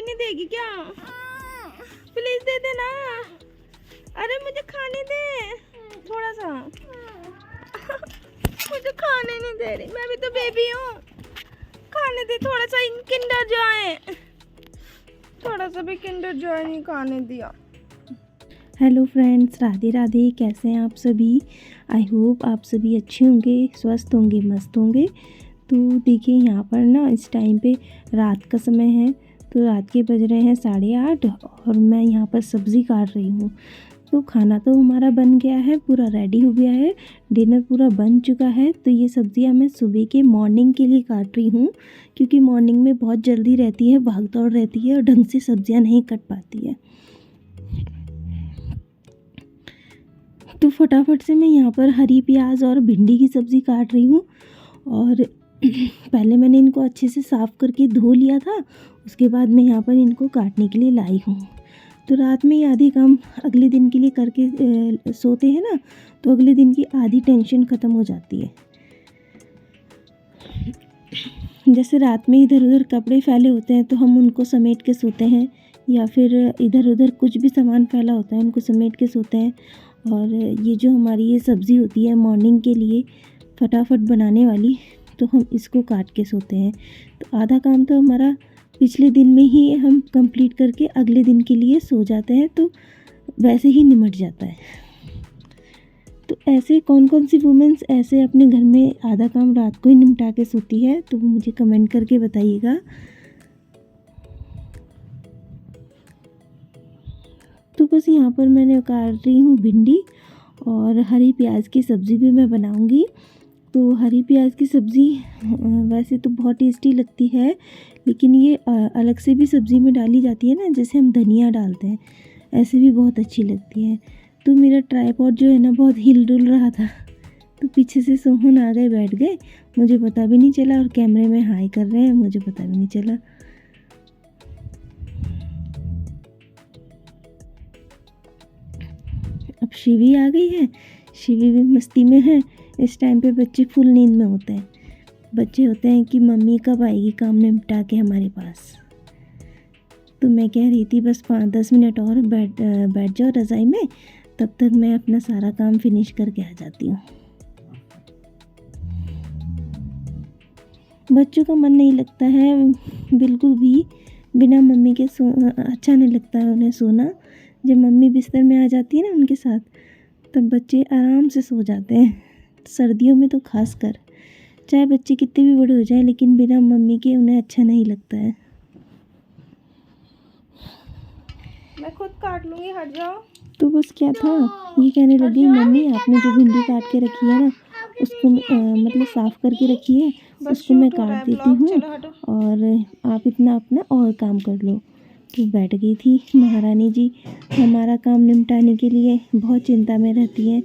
नहीं देगी क्या? प्लीज दे दे ना। अरे मुझे खाने दे थोड़ा सा। मुझे खाने नहीं दे रही, मैं भी तो बेबी हूँ। खाने दे थोड़ा सा। किंडर जॉय, थोड़ा सा भी किंडर जॉय नहीं खाने दिया। Hello friends, Radhe Radhe. कैसे हैं आप सभी? आई होप आप सभी अच्छे होंगे, स्वस्थ होंगे, मस्त होंगे। तो देखिए यहाँ पर ना इस टाइम पे रात का समय है, तो रात के बज रहे हैं 8:30 और मैं यहाँ पर सब्ज़ी काट रही हूँ। तो खाना तो हमारा बन गया है, पूरा रेडी हो गया है, डिनर पूरा बन चुका है। तो ये सब्ज़ियाँ मैं सुबह के मॉर्निंग के लिए काट रही हूँ, क्योंकि मॉर्निंग में बहुत जल्दी रहती है, भाग दौड़ रहती है और ढंग से सब्ज़ियाँ नहीं कट पाती है। तो फटाफट से मैं यहाँ पर हरी प्याज और भिंडी की सब्ज़ी काट रही हूँ। और पहले मैंने इनको अच्छे से साफ़ करके धो लिया था, उसके बाद मैं यहाँ पर इनको काटने के लिए लाई हूँ। तो रात में ये आधी काम अगले दिन के लिए करके सोते हैं ना, तो अगले दिन की आधी टेंशन ख़त्म हो जाती है। जैसे रात में इधर उधर कपड़े फैले होते हैं तो हम उनको समेट के सोते हैं, या फिर इधर उधर कुछ भी सामान फैला होता है उनको समेट के सोते हैं। और ये जो हमारी ये सब्ज़ी होती है मॉर्निंग के लिए फटाफट बनाने वाली, तो हम इसको काट के सोते हैं। तो आधा काम तो हमारा पिछले दिन में ही हम कंप्लीट करके अगले दिन के लिए सो जाते हैं, तो वैसे ही निमट जाता है। तो ऐसे कौन कौन सी वुमेन्स ऐसे अपने घर में आधा काम रात को ही निपटा के सोती है, तो वो मुझे कमेंट करके बताइएगा। तो बस यहाँ पर मैंने काट रही हूँ भिंडी, और हरी प्याज की सब्ज़ी भी मैं बनाऊँगी। तो हरी प्याज की सब्ज़ी वैसे तो बहुत टेस्टी लगती है, लेकिन ये अलग से भी सब्ज़ी में डाली जाती है ना, जैसे हम धनिया डालते हैं, ऐसे भी बहुत अच्छी लगती है। तो मेरा ट्राइपॉड जो है ना बहुत हिल डुल रहा था, तो पीछे से सोहन आ गए, बैठ गए, मुझे पता भी नहीं चला, और कैमरे में हाई कर रहे हैं, मुझे पता भी नहीं चला। अब शिवी आ गई है, शिवी भी मस्ती में है। इस टाइम पे बच्चे फुल नींद में होते हैं। बच्चे होते हैं कि मम्मी कब आएगी काम निपटा के हमारे पास। तो मैं कह रही थी बस 5-10 मिनट और बैठ जाओ रज़ाई में, तब तक मैं अपना सारा काम फिनिश करके आ जाती हूँ। बच्चों का मन नहीं लगता है बिल्कुल भी, बिना मम्मी के अच्छा नहीं लगता है उन्हें सोना। जब मम्मी बिस्तर में आ जाती है ना उनके साथ, तब बच्चे आराम से सो जाते हैं। सर्दियों में तो खास कर, चाहे बच्चे कितने भी बड़े हो जाएं, लेकिन बिना मम्मी के उन्हें अच्छा नहीं लगता है। मैं खुद काट लूँगी, हट जाओ। तो बस क्या था, ये कहने लगी मम्मी आपने जो भिंडी काट के रखी है ना, उसको मतलब साफ़ करके रखी है, उसको मैं काट देती हूँ और आप इतना अपना और काम कर लो। तो बैठ गई थी महारानी जी हमारा काम निपटाने के लिए, बहुत चिंता में रहती हैं।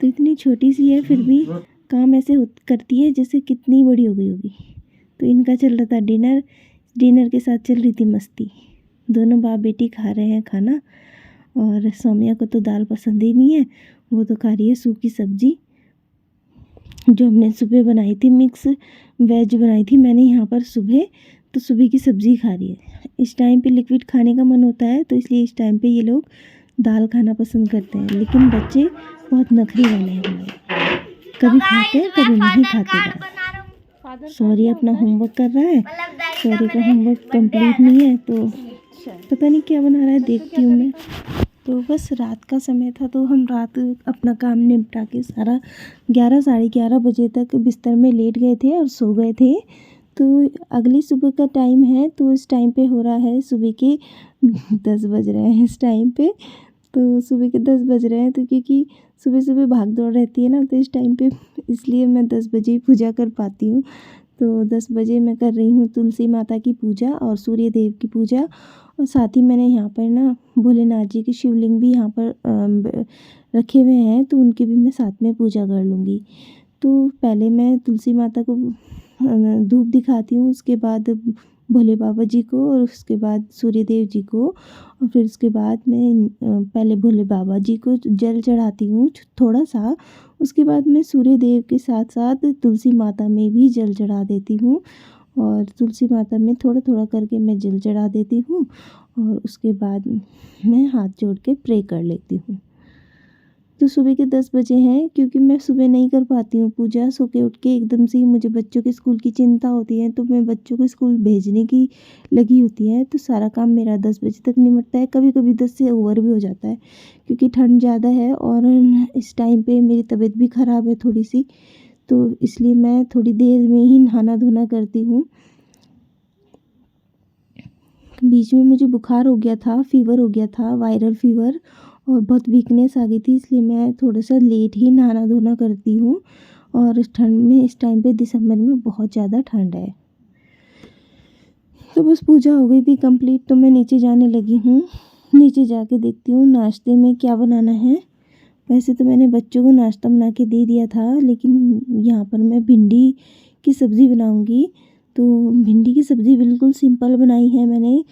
तो इतनी छोटी सी है, फिर भी काम ऐसे करती है जैसे कितनी बड़ी हो गई होगी। तो इनका चल रहा था डिनर, डिनर के साथ चल रही थी मस्ती। दोनों बाप बेटी खा रहे हैं खाना, और सौम्या को तो दाल पसंद ही नहीं है, वो तो खा रही है सूखी सब्जी जो हमने सुबह बनाई थी, मिक्स वेज बनाई थी मैंने यहाँ पर सुबह। तो सुबह की सब्ज़ी खा रही है। इस टाइम पे लिक्विड खाने का मन होता है, तो इसलिए इस टाइम पे ये लोग दाल खाना पसंद करते हैं। लेकिन बच्चे बहुत नखरे वाले हैं हमारे, कभी खाते हैं कभी नहीं खाते दाल। सॉरी अपना होमवर्क कर रहा है, सॉरी का होमवर्क कंप्लीट नहीं है, तो पता नहीं क्या बना रहा है, देखती हूँ मैं। तो बस रात का समय था, तो हम रात अपना काम निपटा के सारा 11 साढ़े 11 बजे तक बिस्तर में लेट गए थे और सो गए थे। तो अगली सुबह का टाइम है, तो इस टाइम पे हो रहा है सुबह के 10 बज रहे हैं इस टाइम पे। तो सुबह के 10 बज रहे हैं, तो क्योंकि सुबह सुबह भाग दौड़ रहती है ना, तो इस टाइम पे इसलिए मैं 10 बजे ही पूजा कर पाती हूँ। तो 10 बजे मैं कर रही हूँ तुलसी माता की पूजा और सूर्य देव की पूजा, और साथ ही मैंने यहाँ पर ना भोलेनाथ जी की शिवलिंग भी यहाँ पर रखे हुए हैं, तो उनकी भी मैं साथ में पूजा कर लूँगी। तो पहले मैं तुलसी माता को धूप दिखाती हूँ, उसके बाद भोले बाबा जी को, और उसके बाद सूर्य देव जी को, और फिर उसके बाद मैं पहले भोले बाबा जी को जल चढ़ाती हूँ थोड़ा सा। उसके बाद मैं सूर्य देव के साथ साथ तुलसी माता में भी जल चढ़ा देती हूँ, और तुलसी माता में थोड़ा थोड़ा करके मैं जल चढ़ा देती हूँ और उसके बाद मैं हाथ जोड़ के प्रे कर लेती हूँ। तो सुबह के 10 बजे हैं, क्योंकि मैं सुबह नहीं कर पाती हूँ पूजा, सो के उठ के एकदम से ही मुझे बच्चों के स्कूल की चिंता होती है, तो मैं बच्चों को स्कूल भेजने की लगी होती है, तो सारा काम मेरा 10 बजे तक निपटता है। कभी कभी 10 से ओवर भी हो जाता है, क्योंकि ठंड ज़्यादा है और इस टाइम पे मेरी तबीयत भी ख़राब है थोड़ी सी, तो इसलिए मैं थोड़ी देर में ही नहाना धोना करती हूँ। बीच में मुझे बुखार हो गया था, फीवर हो गया था, वायरल फीवर, और बहुत वीकनेस आ गई थी, इसलिए मैं थोड़ा सा लेट ही नहाना धोना करती हूँ। और इस ठंड में, इस टाइम पे दिसंबर में बहुत ज़्यादा ठंड है। तो बस पूजा हो गई थी कंप्लीट, तो मैं नीचे जाने लगी हूँ। नीचे जाके देखती हूँ नाश्ते में क्या बनाना है। वैसे तो मैंने बच्चों को नाश्ता बना के दे दिया था, लेकिन यहाँ पर मैं भिंडी की सब्ज़ी बनाऊँगी। तो भिंडी की सब्ज़ी बिल्कुल सिंपल बनाई है मैंने,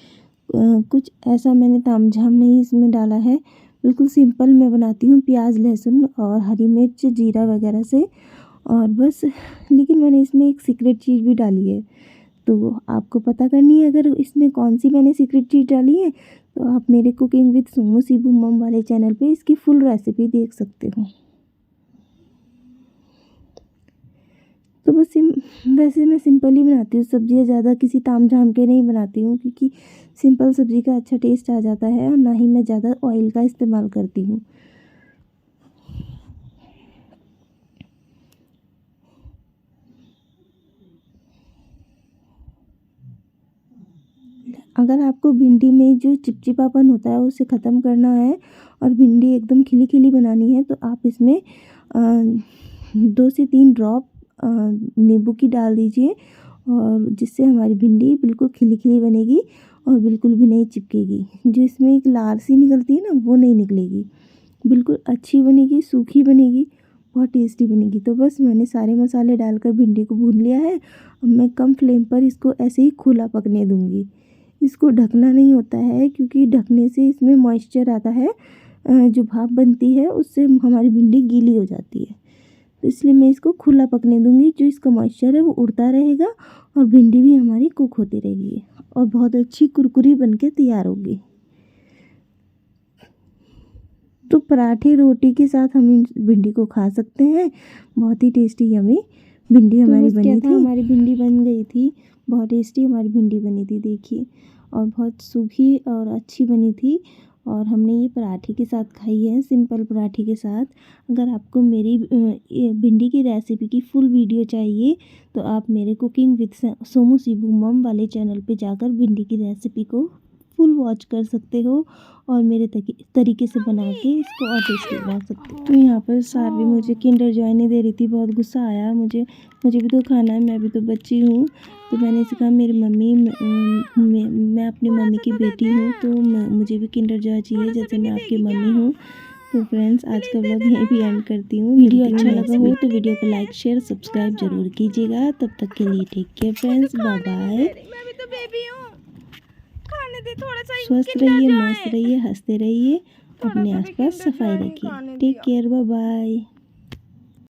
कुछ ऐसा मैंने तामझाम नहीं इसमें डाला है, बिल्कुल सिंपल मैं बनाती हूँ, प्याज लहसुन और हरी मिर्च जीरा वगैरह से, और बस। लेकिन मैंने इसमें एक सीक्रेट चीज़ भी डाली है, तो आपको पता करनी है अगर इसमें कौन सी मैंने सीक्रेट चीज़ डाली है, तो आप मेरे कुकिंग विद सोमू सीबू मम वाले चैनल पे इसकी फुल रेसिपी देख सकते हो। तो बस वैसे मैं सिंपल ही बनाती हूँ सब्ज़ियाँ, ज़्यादा किसी तामझाम के नहीं बनाती हूँ, क्योंकि सिंपल सब्ज़ी का अच्छा टेस्ट आ जाता है, और ना ही मैं ज़्यादा ऑयल का इस्तेमाल करती हूँ। अगर आपको भिंडी में जो चिपचिपापन होता है उसे ख़त्म करना है और भिंडी एकदम खिली खिली बनानी है, तो आप इसमें 2 से 3 ड्रॉप नींबू की डाल दीजिए, और जिससे हमारी भिंडी बिल्कुल खिली खिली बनेगी और बिल्कुल भी नहीं चिपकेगी। जो इसमें एक लार सी निकलती है ना, वो नहीं निकलेगी, बिल्कुल अच्छी बनेगी, सूखी बनेगी, बहुत टेस्टी बनेगी। तो बस मैंने सारे मसाले डालकर भिंडी को भून लिया है। अब मैं कम फ्लेम पर इसको ऐसे ही खुला पकने दूँगी। इसको ढकना नहीं होता है, क्योंकि ढकने से इसमें मॉइस्चर आता है, जो भाप बनती है उससे हमारी भिंडी गीली हो जाती है। तो इसलिए मैं इसको खुला पकने दूँगी, जो इसका मॉइस्चर है वो उड़ता रहेगा और भिंडी भी हमारी कुक होती रहेगी और बहुत अच्छी कुरकुरी बन के तैयार होगी। तो पराठे रोटी के साथ हम इन भिंडी को खा सकते हैं, बहुत ही टेस्टी यम्मी भिंडी हमारी बनी थी। हमारी भिंडी बन गई थी, बहुत टेस्टी हमारी भिंडी बनी थी, देखिए, और बहुत सूखी और अच्छी बनी थी। और हमने ये पराठे के साथ खाई है, सिंपल पराठे के साथ। अगर आपको मेरी ये भिंडी की रेसिपी की फुल वीडियो चाहिए, तो आप मेरे कुकिंग विद सोमू सीबू मम वाले चैनल पे जाकर भिंडी की रेसिपी को फुल वॉच कर सकते हो और मेरे तरीके से बना के इसको और टेस्टी बना सकते हो। तो यहाँ पर सारी मुझे किंडर जॉय नहीं दे रही थी, बहुत गुस्सा आया मुझे भी तो खाना है, मैं भी तो बच्ची हूँ। तो मैंने इसे कहा मेरी मम्मी, मैं अपनी मम्मी की बेटी हूँ, तो मुझे भी किंडर जॉय चाहिए जैसे मैं आपकी मम्मी हूँ। तो फ्रेंड्स, आज का व्लॉग यहीं भी एंड करती हूँ। वीडियो अच्छा लगा हो तो वीडियो को लाइक शेयर सब्सक्राइब जरूर कीजिएगा। तब तक के लिए take care friends, bye bye. स्वस्थ रहिए, मस्त रहिए, हंसते रहिए, अपने आसपास सफाई रखिए। Take care, bye bye.